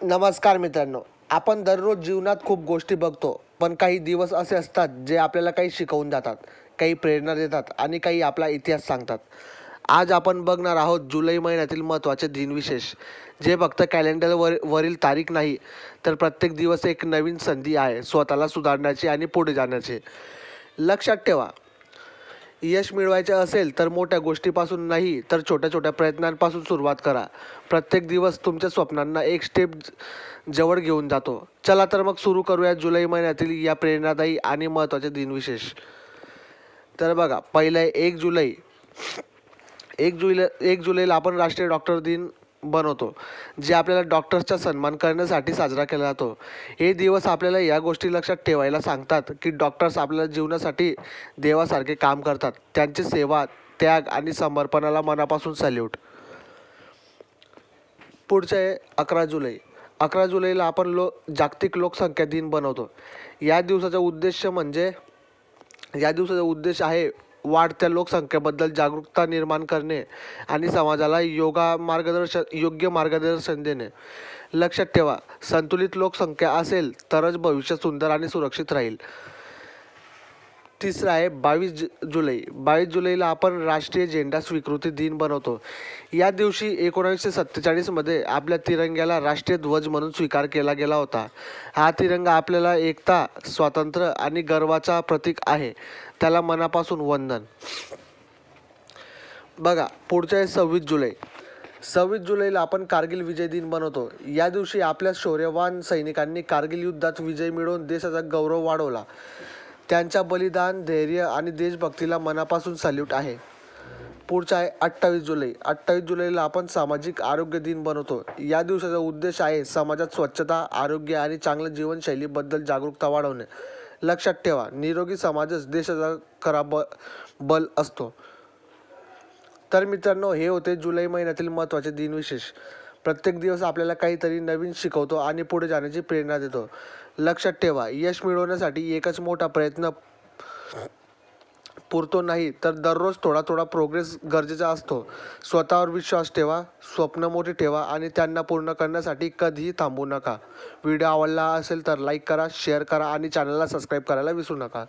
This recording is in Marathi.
नमस्कार मित्रांनो. आपण दररोज जीवनात खूप गोष्टी बघतो, पण काही दिवस असे असतात जे आपल्याला काही शिकवून जातात, काही प्रेरणा देतात आणि काही आपला इतिहास सांगतात. आज आपण बघणार आहोत जुलै महिन्यातील महत्त्वाचे दिनविशेष, जे फक्त कॅलेंडरवरील तारीख नाही, तर प्रत्येक दिवस एक नवीन संधी आहे स्वतःला सुधारण्याची आणि पुढे जाण्याची. लक्षात ठेवा, यश मिळवायचे असेल तर मोठ्या गोष्टीपासून नाही, तर छोट्या छोट्या प्रयत्नांपासून सुरुवात करा. प्रत्येक दिवस तुमच्या स्वप्नांना एक स्टेप जवळ घेऊन जातो. चला तर मग सुरू करूया जुलै महिन्यातील या प्रेरणादायी आणि महत्त्वाचे दिनविशेष. तर बघा, पहिलं आहे 1 जुलै. 1 जुलैला आपण राष्ट्रीय डॉक्टर दिन बनवतो, जे आपल्याला डॉक्टर्सचा सन्मान करण्यासाठी साजरा केला जातो. हे दिवस आपल्याला या गोष्टी लक्षात ठेवायला सांगतात की डॉक्टर्स आपल्या जीवनासाठी देवासारखे काम करतात. त्यांची सेवा, त्याग आणि समर्पणाला मनापासून सॅल्यूट. पुढचे आहे 11 जुलै. 11 जुलैला आपण जागतिक लोकसंख्या दिन बनवतो. या दिवसाचा उद्देश म्हणजे या दिवसाचा उद्देश आहे वाढत्या लोकसंख्येबद्दल जागरूकता निर्माण करणे आणि समाजाला योग्य मार्गदर्शन देणे. लक्षात ठेवा, संतुलित लोकसंख्या असेल तरच भविष्य सुंदर आणि सुरक्षित राहील. तिसरा आहे 22 जुलै. 22 जुलैला आपण राष्ट्रीय झेंडा स्वीकृती दिन बनवतो. या दिवशी 1947मध्ये आपल्या तिरंग्याला राष्ट्रीय ध्वज म्हणून स्वीकार केला गेला होता. हा तिरंगा आपल्याला एकता, स्वातंत्र्य आणि गर्वाचा प्रतीक आहे. त्याला मनापासून वंदन. बघा, पुढचं आहे 26 जुलै. 26 जुलैला आपण कारगिल विजय दिन बनवतो. या दिवशी आपल्या शौर्यवान सैनिकांनी कारगिल युद्धात विजय मिळवून देशाचा गौरव वाढवला. त्यांच्या बलिदान, धैर्य आणि देशभक्तीला मनापासून सॅल्यूट आहे. पुढचा आहे 28 जुलै. 28 जुलैला आपण सामाजिक आरोग्य दिन बनवतो. या दिवसाचा उद्देश आहे समाजात स्वच्छता, आरोग्य आणि चांगल्या जीवनशैलीबद्दल जागरूकता वाढवणे. लक्षात ठेवा, निरोगी समाजच देशाचा खरा बल असतो. तर मित्रांनो, हे होते जुलै महिन्यातील महत्त्वाचे दिनविशेष. प्रत्येक दिवस आपल्याला काहीतरी नवीन शिकवतो आणि पुढे जाण्याची प्रेरणा देतो. लक्षात ठेवा, यश मिळवण्यासाठी एकच मोठा प्रयत्न पुरतो नाही, तर दररोज थोडा थोडा प्रोग्रेस गरजेचा असतो. स्वतःवर विश्वास ठेवा, स्वप्न मोठी ठेवा आणि त्यांना पूर्ण करण्यासाठी कधीही थांबू नका. व्हिडिओ आवडला असेल तर लाईक करा, शेअर करा आणि चॅनलला सबस्क्राईब करायला विसरू नका.